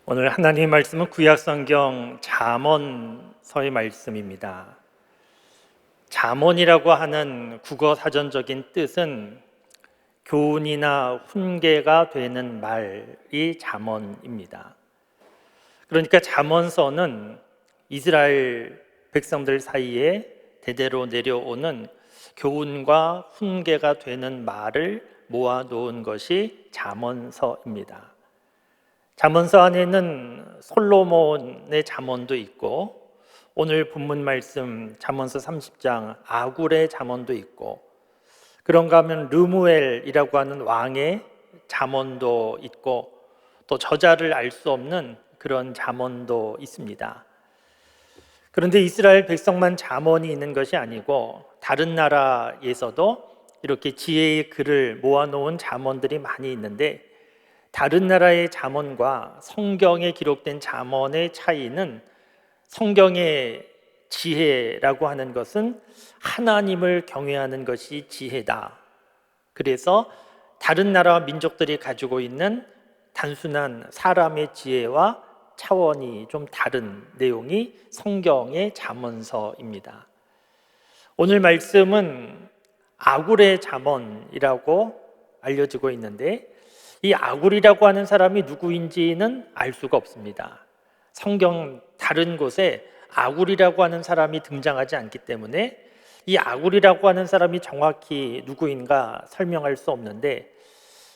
오늘 하나님의 말씀은 구약성경 잠언서의 말씀입니다. 잠언이라고 하는 국어 사전적인 뜻은 교훈이나 훈계가 되는 말이 잠언입니다. 그러니까 잠언서는 이스라엘 백성들 사이에 대대로 내려오는 교훈과 훈계가 되는 말을 모아놓은 것이 잠언서입니다. 잠언서 안에는 솔로몬의 잠언도 있고, 오늘 본문 말씀 잠언서 30장 아굴의 잠언도 있고, 그런가 하면 르무엘이라고 하는 왕의 잠언도 있고, 또 저자를 알 수 없는 그런 잠언도 있습니다. 그런데 이스라엘 백성만 잠언이 있는 것이 아니고 다른 나라에서도 이렇게 지혜의 글을 모아놓은 잠언들이 많이 있는데, 다른 나라의 잠언과 성경에 기록된 잠언의 차이는, 성경의 지혜라고 하는 것은 하나님을 경외하는 것이 지혜다. 그래서 다른 나라와 민족들이 가지고 있는 단순한 사람의 지혜와 차원이 좀 다른 내용이 성경의 잠언서입니다. 오늘 말씀은 아굴의 잠언이라고 알려지고 있는데, 이 아굴이라고 하는 사람이 누구인지는 알 수가 없습니다. 성경 다른 곳에 아굴이라고 하는 사람이 등장하지 않기 때문에 이 아굴이라고 하는 사람이 정확히 누구인가 설명할 수 없는데,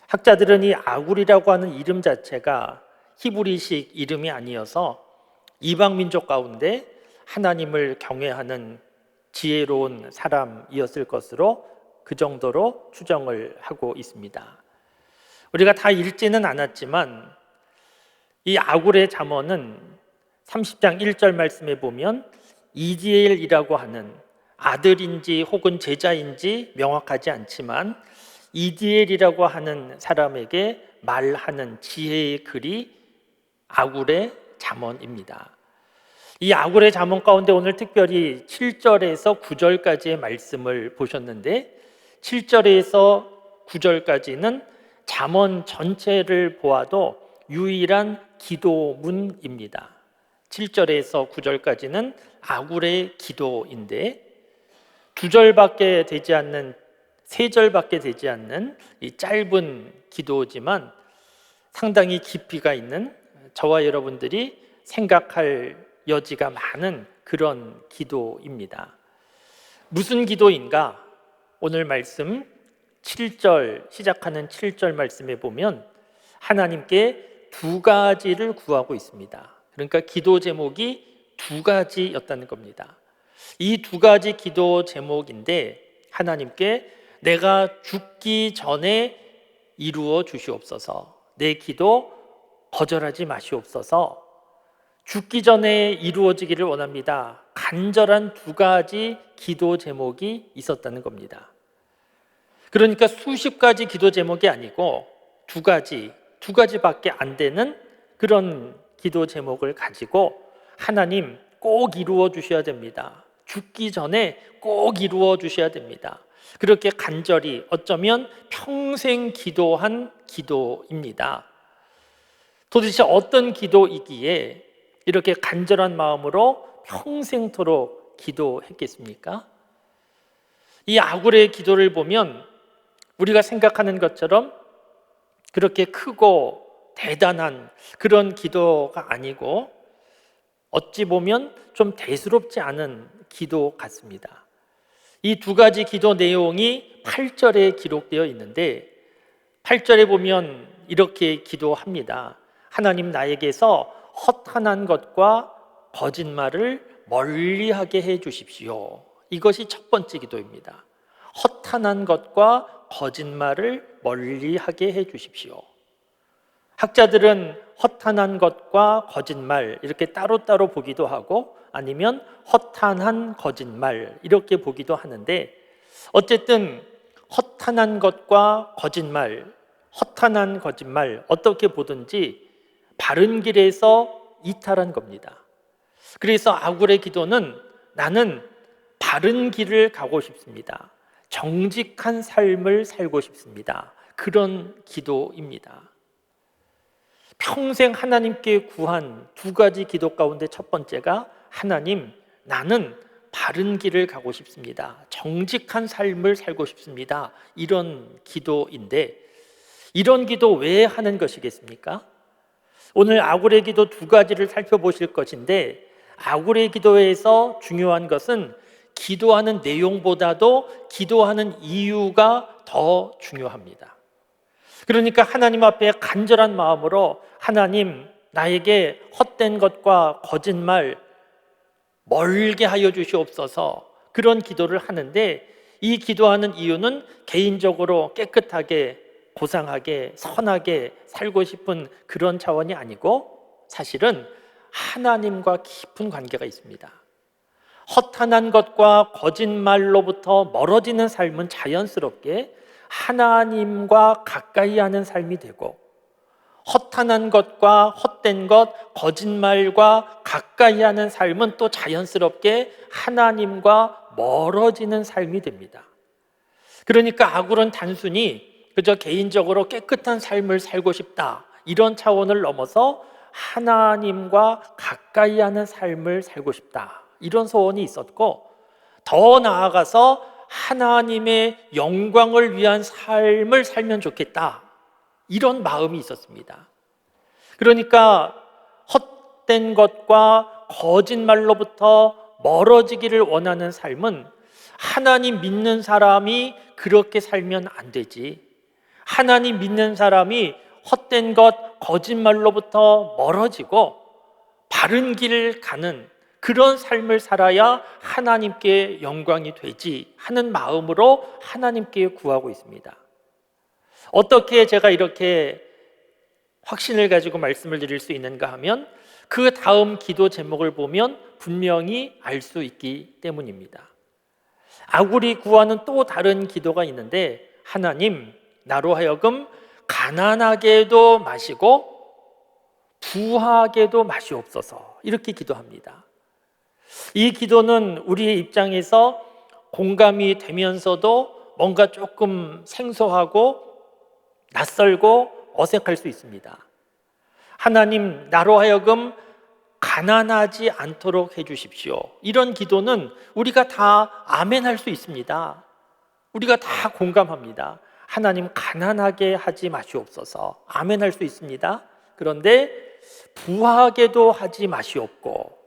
학자들은 이 아굴이라고 하는 이름 자체가 히브리식 이름이 아니어서 이방 민족 가운데 하나님을 경외하는 지혜로운 사람이었을 것으로 그 정도로 추정을 하고 있습니다. 우리가 다 읽지는 않았지만 이 아굴의 잠언은 30장 1절 말씀에 보면 이디엘이라고 하는, 아들인지 혹은 제자인지 명확하지 않지만 이디엘이라고 하는 사람에게 말하는 지혜의 글이 아굴의 잠언입니다. 이 아굴의 잠언 가운데 오늘 특별히 7절에서 9절까지의 말씀을 보셨는데, 7절에서 9절까지는 잠언 전체를 보아도 유일한 기도문입니다. 7절에서 9절까지는 아굴의 기도인데, 2절밖에 되지 않는, 3절밖에 되지 않는 이 짧은 기도지만 상당히 깊이가 있는, 저와 여러분들이 생각할 여지가 많은 그런 기도입니다. 무슨 기도인가? 오늘 말씀 7절, 시작하는 7절 말씀에 보면 하나님께 두 가지를 구하고 있습니다. 그러니까 기도 제목이 두 가지였다는 겁니다. 이 두 가지 기도 제목인데, 하나님께 내가 죽기 전에 이루어 주시옵소서, 내 기도 거절하지 마시옵소서, 죽기 전에 이루어지기를 원합니다. 간절한 두 가지 기도 제목이 있었다는 겁니다. 그러니까 수십 가지 기도 제목이 아니고 두 가지밖에 안 되는 그런 기도 제목을 가지고, 하나님 꼭 이루어 주셔야 됩니다. 죽기 전에 꼭 이루어 주셔야 됩니다. 그렇게 간절히, 어쩌면 평생 기도한 기도입니다. 도대체 어떤 기도이기에 이렇게 간절한 마음으로 평생토록 기도했겠습니까? 이 아굴의 기도를 보면 우리가 생각하는 것처럼 그렇게 크고 대단한 그런 기도가 아니고, 어찌 보면 좀 대수롭지 않은 기도 같습니다. 이 두 가지 기도 내용이 8절에 기록되어 있는데, 8절에 보면 이렇게 기도합니다. 하나님, 나에게서 허탄한 것과 거짓말을 멀리하게 해 주십시오. 이것이 첫 번째 기도입니다. 허탄한 것과 거짓말을 멀리하게 해 주십시오. 학자들은 허탄한 것과 거짓말 이렇게 따로따로 보기도 하고, 아니면 허탄한 거짓말 이렇게 보기도 하는데, 어쨌든 허탄한 것과 거짓말, 허탄한 거짓말 어떻게 보든지 바른 길에서 이탈한 겁니다. 그래서 아굴의 기도는, 나는 바른 길을 가고 싶습니다. 정직한 삶을 살고 싶습니다. 그런 기도입니다. 평생 하나님께 구한 두 가지 기도 가운데 첫 번째가 하나님, 나는 바른 길을 가고 싶습니다. 정직한 삶을 살고 싶습니다. 이런 기도인데, 이런 기도 왜 하는 것이겠습니까? 오늘 아굴의 기도 두 가지를 살펴보실 것인데, 아굴의 기도에서 중요한 것은 기도하는 내용보다도 기도하는 이유가 더 중요합니다. 그러니까 하나님 앞에 간절한 마음으로 하나님, 나에게 헛된 것과 거짓말 멀게 하여 주시옵소서, 그런 기도를 하는데, 이 기도하는 이유는 개인적으로 깨끗하게, 고상하게, 선하게 살고 싶은 그런 차원이 아니고 사실은 하나님과 깊은 관계가 있습니다. 허탄한 것과 거짓말로부터 멀어지는 삶은 자연스럽게 하나님과 가까이 하는 삶이 되고, 허탄한 것과 헛된 것, 거짓말과 가까이 하는 삶은 또 자연스럽게 하나님과 멀어지는 삶이 됩니다. 그러니까 아굴은 단순히 그저 개인적으로 깨끗한 삶을 살고 싶다, 이런 차원을 넘어서 하나님과 가까이 하는 삶을 살고 싶다, 이런 소원이 있었고, 더 나아가서 하나님의 영광을 위한 삶을 살면 좋겠다, 이런 마음이 있었습니다. 그러니까 헛된 것과 거짓말로부터 멀어지기를 원하는 삶은 하나님 믿는 사람이 그렇게 살면 안 되지. 하나님 믿는 사람이 헛된 것, 거짓말로부터 멀어지고 바른 길을 가는 그런 삶을 살아야 하나님께 영광이 되지 하는 마음으로 하나님께 구하고 있습니다. 어떻게 제가 이렇게 확신을 가지고 말씀을 드릴 수 있는가 하면, 그 다음 기도 제목을 보면 분명히 알 수 있기 때문입니다. 아굴이 구하는 또 다른 기도가 있는데, 하나님, 나로 하여금 가난하게도 마시고 부하게도 마시옵소서, 이렇게 기도합니다. 이 기도는 우리의 입장에서 공감이 되면서도 뭔가 조금 생소하고 낯설고 어색할 수 있습니다. 하나님, 나로 하여금 가난하지 않도록 해주십시오. 이런 기도는 우리가 다 아멘할 수 있습니다. 우리가 다 공감합니다. 하나님, 가난하게 하지 마시옵소서, 아멘할 수 있습니다. 그런데 부하게도 하지 마시옵고,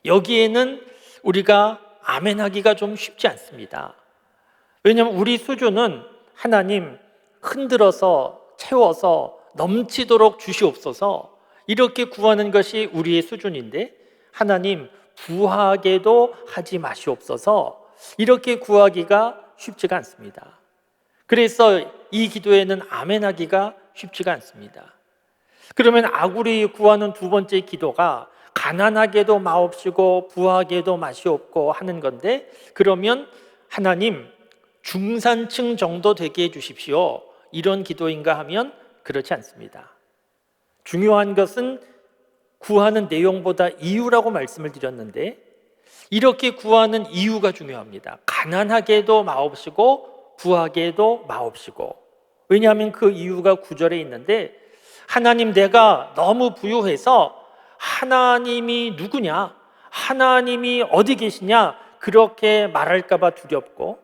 여기에는 우리가 아멘하기가 좀 쉽지 않습니다. 왜냐하면 우리 수준은 하나님, 흔들어서 채워서 넘치도록 주시옵소서, 이렇게 구하는 것이 우리의 수준인데, 하나님, 부하게도 하지 마시옵소서, 이렇게 구하기가 쉽지가 않습니다. 그래서 이 기도에는 아멘하기가 쉽지가 않습니다. 그러면 아굴이 구하는 두 번째 기도가 가난하게도 마옵시고 부하게도 마시옵고 하는 건데, 그러면 하나님, 중산층 정도 되게 해주십시오, 이런 기도인가 하면 그렇지 않습니다. 중요한 것은 구하는 내용보다 이유라고 말씀을 드렸는데, 이렇게 구하는 이유가 중요합니다. 가난하게도 마옵시고 부하게도 마옵시고. 왜냐하면 그 이유가 9절에 있는데, 하나님, 내가 너무 부유해서 하나님이 누구냐, 하나님이 어디 계시냐, 그렇게 말할까 봐 두렵고,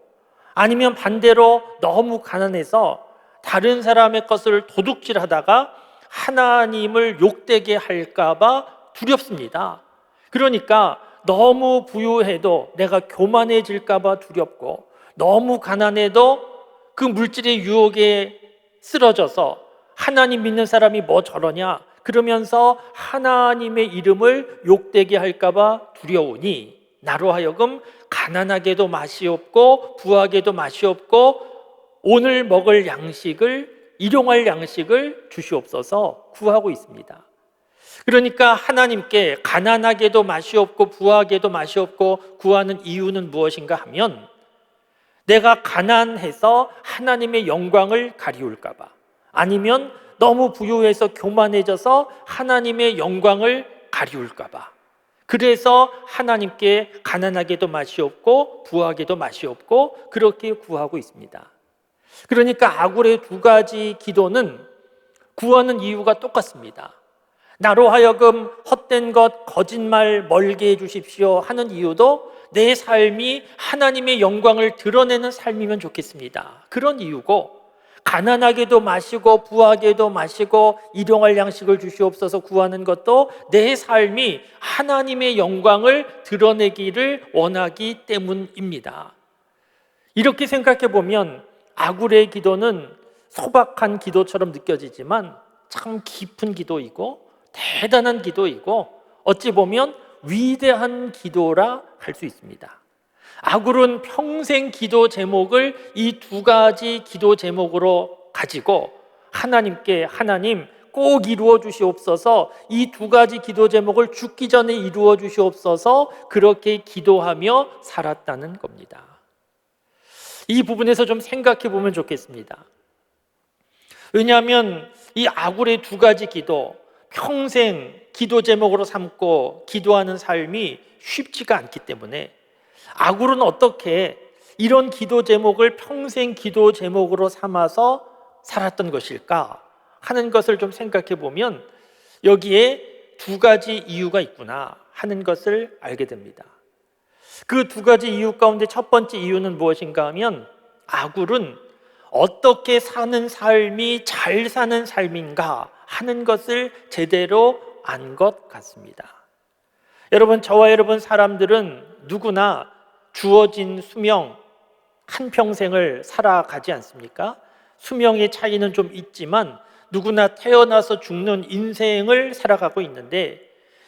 아니면 반대로 너무 가난해서 다른 사람의 것을 도둑질하다가 하나님을 욕되게 할까 봐 두렵습니다. 그러니까 너무 부유해도 내가 교만해질까 봐 두렵고, 너무 가난해도 그 물질의 유혹에 쓰러져서 하나님 믿는 사람이 뭐 저러냐 그러면서 하나님의 이름을 욕되게 할까 봐 두려우니, 나로 하여금 가난하게도 마시옵고 부하게도 마시옵고 오늘 먹을 양식을, 일용할 양식을 주시옵소서 구하고 있습니다. 그러니까 하나님께 가난하게도 마시옵고 부하게도 마시옵고 구하는 이유는 무엇인가 하면, 내가 가난해서 하나님의 영광을 가리울까 봐, 아니면 너무 부유해서 교만해져서 하나님의 영광을 가리울까 봐, 그래서 하나님께 가난하게도 마시옵고 부하게도 마시옵고 그렇게 구하고 있습니다. 그러니까 아굴의 두 가지 기도는 구하는 이유가 똑같습니다. 나로 하여금 헛된 것, 거짓말 멀게 해주십시오 하는 이유도 내 삶이 하나님의 영광을 드러내는 삶이면 좋겠습니다. 그런 이유고, 가난하게도 마시고 부하게도 마시고 일용할 양식을 주시옵소서 구하는 것도 내 삶이 하나님의 영광을 드러내기를 원하기 때문입니다. 이렇게 생각해 보면 아굴의 기도는 소박한 기도처럼 느껴지지만 참 깊은 기도이고 대단한 기도이고 어찌 보면 위대한 기도라 할 수 있습니다. 아굴은 평생 기도 제목을 이 두 가지 기도 제목으로 가지고 하나님께, 하나님 꼭 이루어 주시옵소서, 이 두 가지 기도 제목을 죽기 전에 이루어 주시옵소서, 그렇게 기도하며 살았다는 겁니다. 이 부분에서 좀 생각해 보면 좋겠습니다. 왜냐하면 이 아굴의 두 가지 기도, 평생 기도 제목으로 삼고 기도하는 삶이 쉽지가 않기 때문에 아굴은 어떻게 이런 기도 제목을 평생 기도 제목으로 삼아서 살았던 것일까 하는 것을 좀 생각해 보면 여기에 두 가지 이유가 있구나 하는 것을 알게 됩니다. 그 두 가지 이유 가운데 첫 번째 이유는 무엇인가 하면 아굴은 어떻게 사는 삶이 잘 사는 삶인가 하는 것을 제대로 안 것 같습니다. 여러분, 저와 여러분 사람들은 누구나 주어진 수명 한평생을 살아가지 않습니까? 수명의 차이는 좀 있지만 누구나 태어나서 죽는 인생을 살아가고 있는데,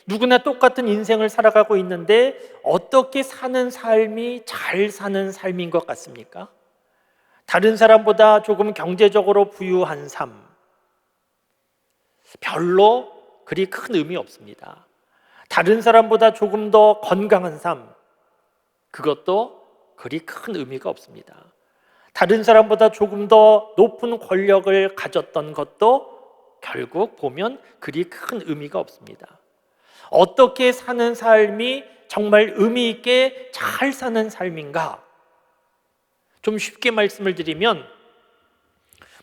누구나 똑같은 인생을 살아가고 있는데 어떻게 사는 삶이 잘 사는 삶인 것 같습니까? 다른 사람보다 조금 경제적으로 부유한 삶, 별로 그리 큰 의미 없습니다. 다른 사람보다 조금 더 건강한 삶, 그것도 그리 큰 의미가 없습니다. 다른 사람보다 조금 더 높은 권력을 가졌던 것도 결국 보면 그리 큰 의미가 없습니다. 어떻게 사는 삶이 정말 의미 있게 잘 사는 삶인가? 좀 쉽게 말씀을 드리면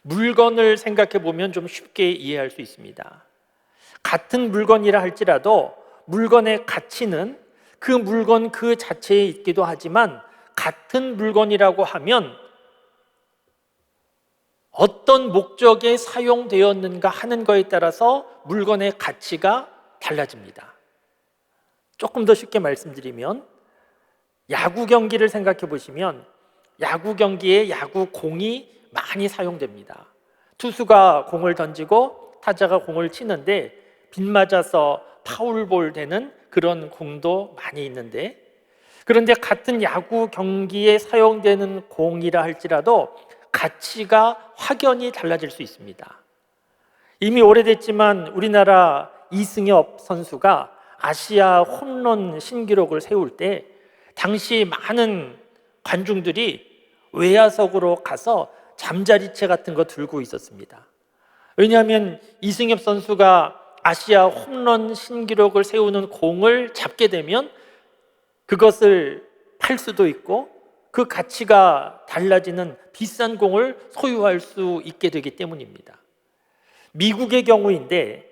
물건을 생각해 보면 좀 쉽게 이해할 수 있습니다. 같은 물건이라 할지라도 물건의 가치는 그 물건 그 자체에 있기도 하지만 같은 물건이라고 하면 어떤 목적에 사용되었는가 하는 것에 따라서 물건의 가치가 달라집니다. 조금 더 쉽게 말씀드리면 야구 경기를 생각해 보시면 야구 경기에 야구공이 많이 사용됩니다. 투수가 공을 던지고 타자가 공을 치는데 빗맞아서 파울볼 되는 그런 공도 많이 있는데, 그런데 같은 야구 경기에 사용되는 공이라 할지라도 가치가 확연히 달라질 수 있습니다. 이미 오래됐지만 우리나라 이승엽 선수가 아시아 홈런 신기록을 세울 때 당시 많은 관중들이 외야석으로 가서 잠자리채 같은 거 들고 있었습니다. 왜냐하면 이승엽 선수가 아시아 홈런 신기록을 세우는 공을 잡게 되면 그것을 팔 수도 있고 그 가치가 달라지는 비싼 공을 소유할 수 있게 되기 때문입니다. 미국의 경우인데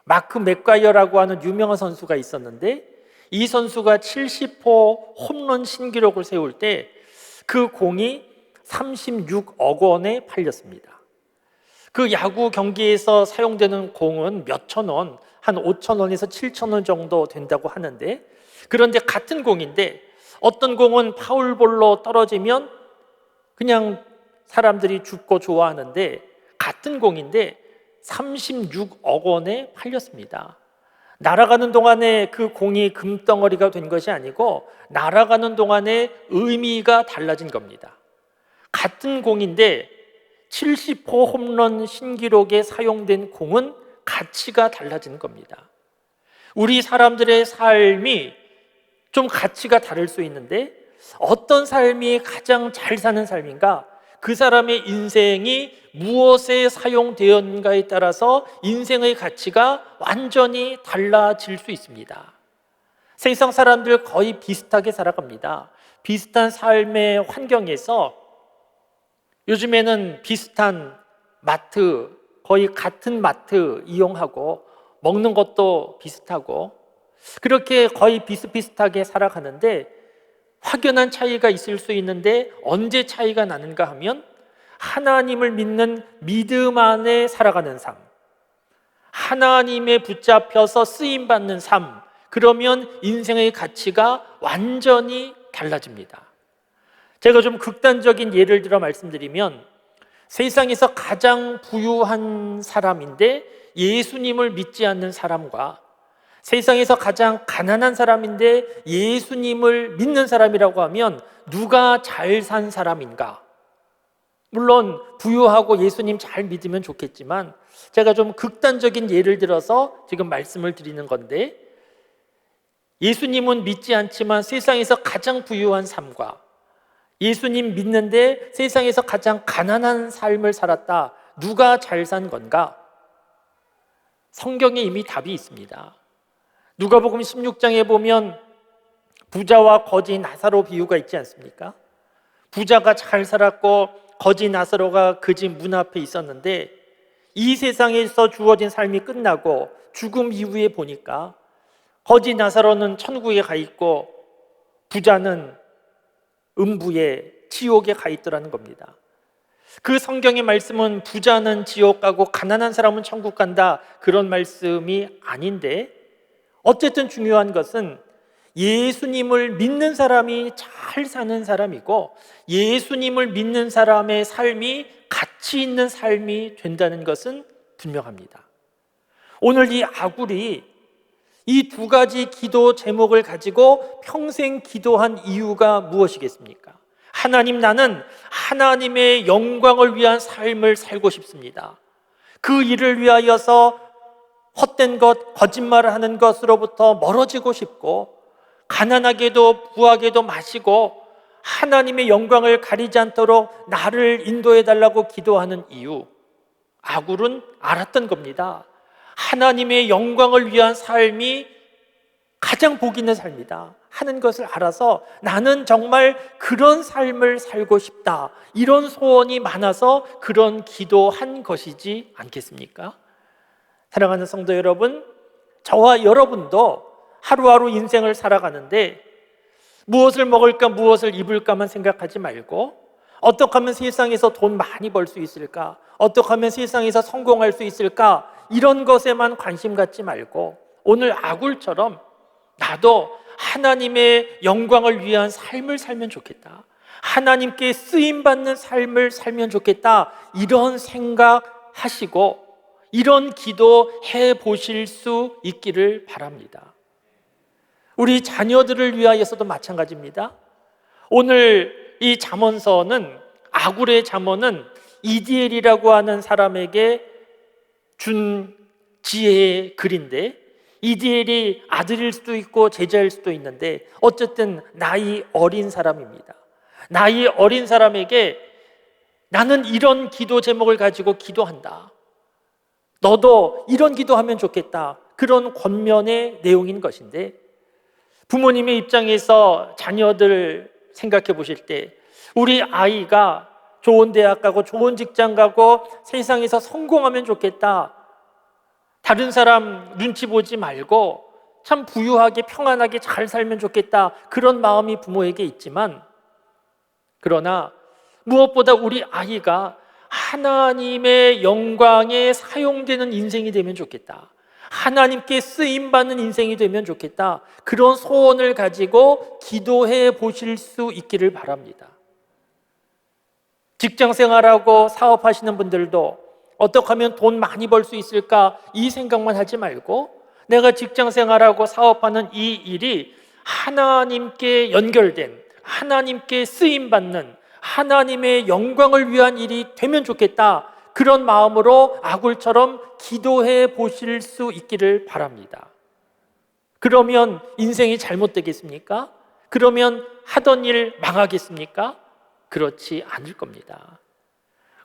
마크 맥과이어라고 하는 유명한 선수가 있었는데 이 선수가 70호 홈런 신기록을 세울 때 그 공이 36억 원에 팔렸습니다. 그 야구 경기에서 사용되는 공은 몇천 원, 한 5천 원에서 7천 원 정도 된다고 하는데, 그런데 같은 공인데 어떤 공은 파울볼로 떨어지면 그냥 사람들이 죽고 좋아하는데 같은 공인데 36억 원에 팔렸습니다. 날아가는 동안에 그 공이 금덩어리가 된 것이 아니고 날아가는 동안에 의미가 달라진 겁니다. 같은 공인데 70호 홈런 신기록에 사용된 공은 가치가 달라진 겁니다. 우리 사람들의 삶이 좀 가치가 다를 수 있는데 어떤 삶이 가장 잘 사는 삶인가? 그 사람의 인생이 무엇에 사용되었는가에 따라서 인생의 가치가 완전히 달라질 수 있습니다. 세상 사람들 거의 비슷하게 살아갑니다. 비슷한 삶의 환경에서 요즘에는 비슷한 마트, 거의 같은 마트 이용하고 먹는 것도 비슷하고 그렇게 거의 비슷비슷하게 살아가는데 확연한 차이가 있을 수 있는데 언제 차이가 나는가 하면 하나님을 믿는 믿음 안에 살아가는 삶, 하나님에 붙잡혀서 쓰임받는 삶, 그러면 인생의 가치가 완전히 달라집니다. 제가 좀 극단적인 예를 들어 말씀드리면 세상에서 가장 부유한 사람인데 예수님을 믿지 않는 사람과 세상에서 가장 가난한 사람인데 예수님을 믿는 사람이라고 하면 누가 잘 산 사람인가? 물론 부유하고 예수님 잘 믿으면 좋겠지만 제가 좀 극단적인 예를 들어서 지금 말씀을 드리는 건데 예수님은 믿지 않지만 세상에서 가장 부유한 삶과 예수님 믿는데 세상에서 가장 가난한 삶을 살았다. 누가 잘 산 건가? 성경에 이미 답이 있습니다. 누가복음 16장에 보면 부자와 거지 나사로 비유가 있지 않습니까? 부자가 잘 살았고 거지 나사로가 그 집 문 앞에 있었는데 이 세상에서 주어진 삶이 끝나고 죽음 이후에 보니까 거지 나사로는 천국에 가 있고 부자는 음부에 지옥에 가 있더라는 겁니다. 그 성경의 말씀은 부자는 지옥 가고 가난한 사람은 천국 간다 그런 말씀이 아닌데 어쨌든 중요한 것은 예수님을 믿는 사람이 잘 사는 사람이고 예수님을 믿는 사람의 삶이 가치 있는 삶이 된다는 것은 분명합니다. 오늘 이 아굴이 이 두 가지 기도 제목을 가지고 평생 기도한 이유가 무엇이겠습니까? 하나님, 나는 하나님의 영광을 위한 삶을 살고 싶습니다. 그 일을 위하여서 헛된 것, 거짓말을 하는 것으로부터 멀어지고 싶고 가난하게도 부하게도 마시고 하나님의 영광을 가리지 않도록 나를 인도해 달라고 기도하는 이유, 아굴은 알았던 겁니다. 하나님의 영광을 위한 삶이 가장 복 있는 삶이다 하는 것을 알아서 나는 정말 그런 삶을 살고 싶다, 이런 소원이 많아서 그런 기도한 것이지 않겠습니까? 사랑하는 성도 여러분, 저와 여러분도 하루하루 인생을 살아가는데 무엇을 먹을까 무엇을 입을까만 생각하지 말고 어떻게 하면 세상에서 돈 많이 벌 수 있을까, 어떻게 하면 세상에서 성공할 수 있을까, 이런 것에만 관심 갖지 말고 오늘 아굴처럼 나도 하나님의 영광을 위한 삶을 살면 좋겠다, 하나님께 쓰임받는 삶을 살면 좋겠다, 이런 생각하시고 이런 기도해 보실 수 있기를 바랍니다. 우리 자녀들을 위하여서도 마찬가지입니다. 오늘 이 잠언서는, 아굴의 잠언은 이디엘이라고 하는 사람에게 준 지혜의 글인데 이디엘이 아들일 수도 있고 제자일 수도 있는데 어쨌든 나이 어린 사람입니다. 나이 어린 사람에게 나는 이런 기도 제목을 가지고 기도한다, 너도 이런 기도하면 좋겠다, 그런 권면의 내용인 것인데 부모님의 입장에서 자녀들 생각해 보실 때 우리 아이가 좋은 대학 가고 좋은 직장 가고 세상에서 성공하면 좋겠다, 다른 사람 눈치 보지 말고 참 부유하게 평안하게 잘 살면 좋겠다, 그런 마음이 부모에게 있지만 그러나 무엇보다 우리 아이가 하나님의 영광에 사용되는 인생이 되면 좋겠다, 하나님께 쓰임받는 인생이 되면 좋겠다, 그런 소원을 가지고 기도해 보실 수 있기를 바랍니다. 직장 생활하고 사업하시는 분들도 어떻게 하면 돈 많이 벌 수 있을까 이 생각만 하지 말고 내가 직장 생활하고 사업하는 이 일이 하나님께 연결된, 하나님께 쓰임받는 하나님의 영광을 위한 일이 되면 좋겠다, 그런 마음으로 아굴처럼 기도해 보실 수 있기를 바랍니다. 그러면 인생이 잘못되겠습니까? 그러면 하던 일 망하겠습니까? 그렇지 않을 겁니다.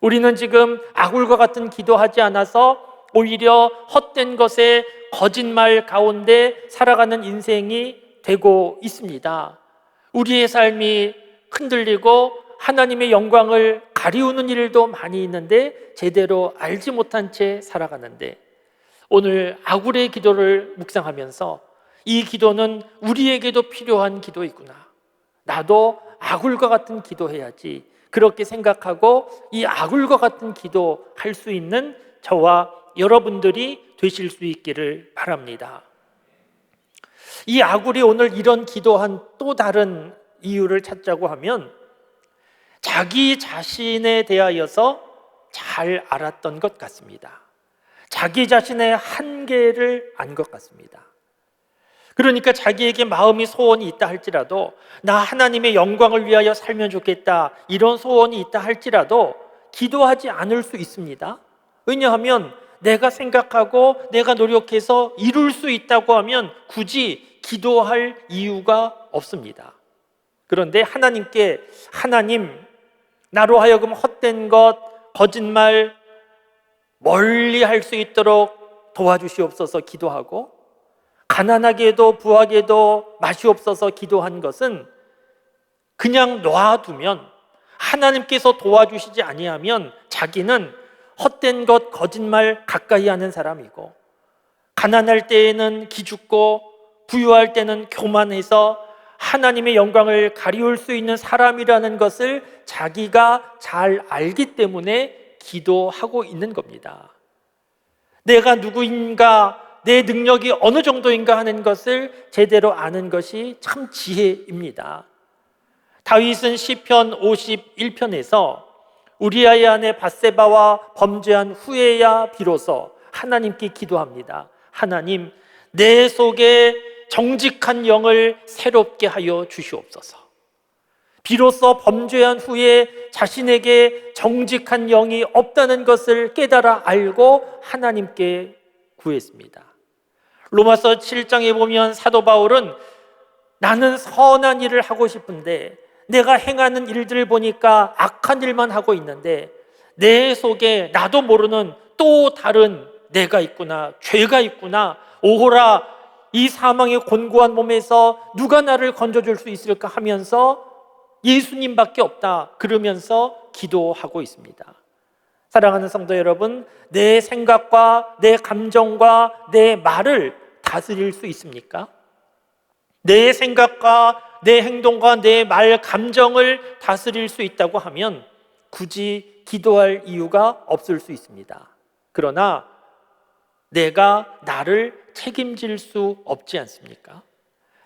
우리는 지금 아굴과 같은 기도하지 않아서 오히려 헛된 것에 거짓말 가운데 살아가는 인생이 되고 있습니다. 우리의 삶이 흔들리고 하나님의 영광을 가리우는 일도 많이 있는데 제대로 알지 못한 채 살아가는데 오늘 아굴의 기도를 묵상하면서 이 기도는 우리에게도 필요한 기도이구나, 나도 아굴과 같은 기도해야지, 그렇게 생각하고 이 아굴과 같은 기도할 수 있는 저와 여러분들이 되실 수 있기를 바랍니다. 이 아굴이 오늘 이런 기도한 또 다른 이유를 찾자고 하면 자기 자신에 대하여서 잘 알았던 것 같습니다. 자기 자신의 한계를 안 것 같습니다. 그러니까 자기에게 마음이 소원이 있다 할지라도, 나 하나님의 영광을 위하여 살면 좋겠다, 이런 소원이 있다 할지라도 기도하지 않을 수 있습니다. 왜냐하면 내가 생각하고 내가 노력해서 이룰 수 있다고 하면 굳이 기도할 이유가 없습니다. 그런데 하나님께, 하나님, 나로 하여금 헛된 것, 거짓말 멀리 할 수 있도록 도와주시옵소서 기도하고, 가난하게도 부하게도 마시옵소서 기도한 것은 그냥 놔두면, 하나님께서 도와주시지 아니하면 자기는 헛된 것, 거짓말 가까이 하는 사람이고, 가난할 때에는 기죽고 부유할 때는 교만해서 하나님의 영광을 가리울 수 있는 사람이라는 것을 자기가 잘 알기 때문에 기도하고 있는 겁니다. 내가 누구인가, 내 능력이 어느 정도인가 하는 것을 제대로 아는 것이 참 지혜입니다. 다윗은 시편 51편에서 우리아의 아내 밧세바와 범죄한 후에야 비로소 하나님께 기도합니다. 하나님, 내 속에 정직한 영을 새롭게 하여 주시옵소서. 비로소 범죄한 후에 자신에게 정직한 영이 없다는 것을 깨달아 알고 하나님께 구했습니다. 로마서 7장에 보면 사도 바울은 나는 선한 일을 하고 싶은데 내가 행하는 일들을 보니까 악한 일만 하고 있는데 내 속에 나도 모르는 또 다른 내가 있구나, 죄가 있구나, 오호라, 이 사망의 곤고한 몸에서 누가 나를 건져줄 수 있을까 하면서 예수님밖에 없다 그러면서 기도하고 있습니다. 사랑하는 성도 여러분, 내 생각과 내 감정과 내 말을 다스릴 수 있습니까? 내 생각과 내 행동과 내 말, 감정을 다스릴 수 있다고 하면 굳이 기도할 이유가 없을 수 있습니다. 그러나 내가 나를 책임질 수 없지 않습니까?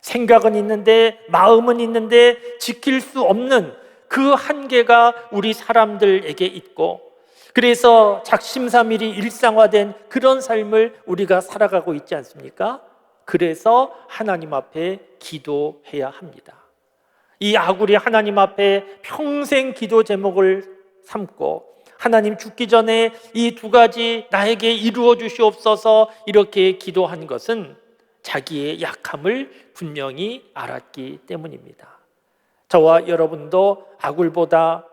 생각은 있는데, 마음은 있는데 지킬 수 없는 그 한계가 우리 사람들에게 있고, 그래서 작심삼일이 일상화된 그런 삶을 우리가 살아가고 있지 않습니까? 그래서 하나님 앞에 기도해야 합니다. 이 아굴이 하나님 앞에 평생 기도 제목을 삼고, 하나님, 죽기 전에 이 두 가지 나에게 이루어 주시옵소서 이렇게 기도한 것은 자기의 약함을 분명히 알았기 때문입니다. 저와 여러분도 아굴보다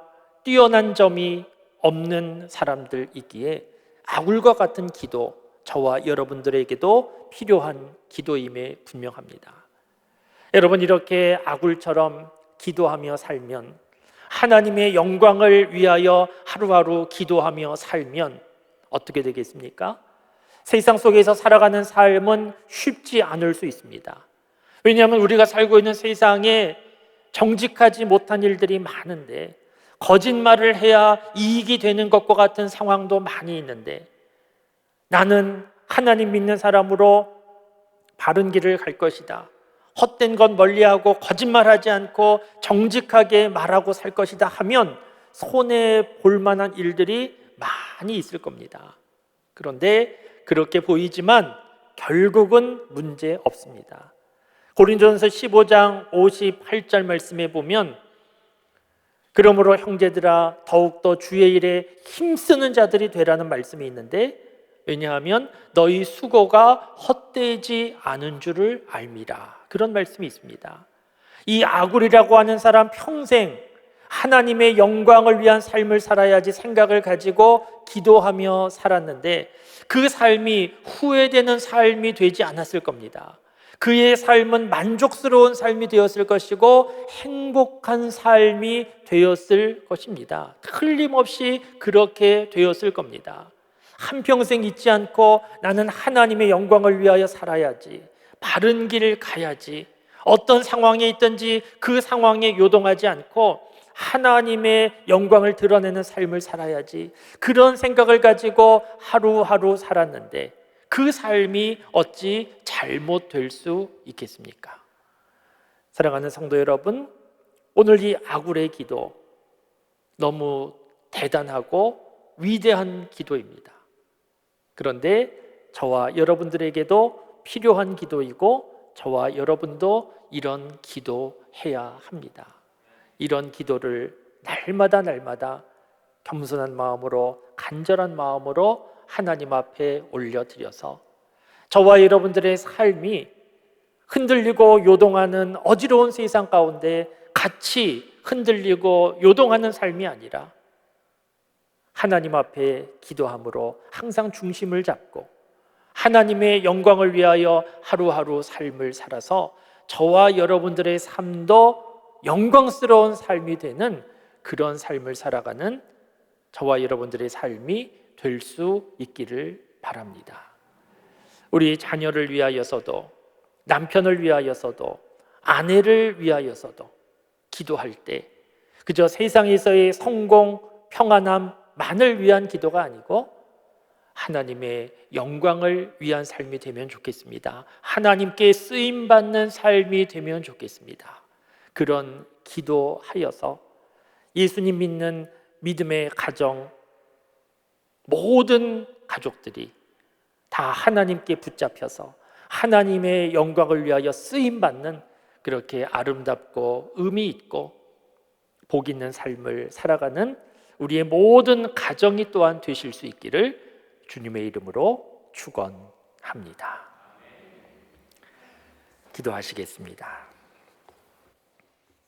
뛰어난 점이 없는 사람들이기에 아굴과 같은 기도, 저와 여러분들에게도 필요한 기도임에 분명합니다. 여러분, 이렇게 아굴처럼 기도하며 살면, 하나님의 영광을 위하여 하루하루 기도하며 살면 어떻게 되겠습니까? 세상 속에서 살아가는 삶은 쉽지 않을 수 있습니다. 왜냐하면 우리가 살고 있는 세상에 정직하지 못한 일들이 많은데, 거짓말을 해야 이익이 되는 것과 같은 상황도 많이 있는데, 나는 하나님 믿는 사람으로 바른 길을 갈 것이다, 헛된 것 멀리하고 거짓말하지 않고 정직하게 말하고 살 것이다 하면 손해볼 만한 일들이 많이 있을 겁니다. 그런데 그렇게 보이지만 결국은 문제 없습니다. 고린도전서 15장 58절 말씀에 보면, 그러므로 형제들아 더욱더 주의 일에 힘쓰는 자들이 되라는 말씀이 있는데, 왜냐하면 너희 수고가 헛되지 않은 줄을 알미라, 그런 말씀이 있습니다. 이 아굴이라고 하는 사람 평생 하나님의 영광을 위한 삶을 살아야지 생각을 가지고 기도하며 살았는데 그 삶이 후회되는 삶이 되지 않았을 겁니다. 그의 삶은 만족스러운 삶이 되었을 것이고 행복한 삶이 되었을 것입니다. 틀림없이 그렇게 되었을 겁니다. 한평생 잊지 않고 나는 하나님의 영광을 위하여 살아야지, 바른 길을 가야지, 어떤 상황에 있든지 그 상황에 요동하지 않고 하나님의 영광을 드러내는 삶을 살아야지, 그런 생각을 가지고 하루하루 살았는데 그 삶이 어찌 잘못될 수 있겠습니까? 사랑하는 성도 여러분, 오늘 이 아굴의 기도 너무 대단하고 위대한 기도입니다. 그런데 저와 여러분들에게도 필요한 기도이고 저와 여러분도 이런 기도해야 합니다. 이런 기도를 날마다 겸손한 마음으로, 간절한 마음으로 하나님 앞에 올려드려서 저와 여러분들의 삶이 흔들리고 요동하는 어지러운 세상 가운데 같이 흔들리고 요동하는 삶이 아니라 하나님 앞에 기도함으로 항상 중심을 잡고 하나님의 영광을 위하여 하루하루 삶을 살아서 저와 여러분들의 삶도 영광스러운 삶이 되는 그런 삶을 살아가는 저와 여러분들의 삶이 될 수 있기를 바랍니다. 우리 자녀를 위하여서도, 남편을 위하여서도, 아내를 위하여서도 기도할 때 그저 세상에서의 성공, 평안함만을 위한 기도가 아니고 하나님의 영광을 위한 삶이 되면 좋겠습니다. 하나님께 쓰임받는 삶이 되면 좋겠습니다. 그런 기도하여서 예수님 믿는 믿음의 가정, 모든 가족들이 다 하나님께 붙잡혀서 하나님의 영광을 위하여 쓰임받는 그렇게 아름답고 의미 있고 복 있는 삶을 살아가는 우리의 모든 가정이 또한 되실 수 있기를 주님의 이름으로 축원합니다. 기도하시겠습니다.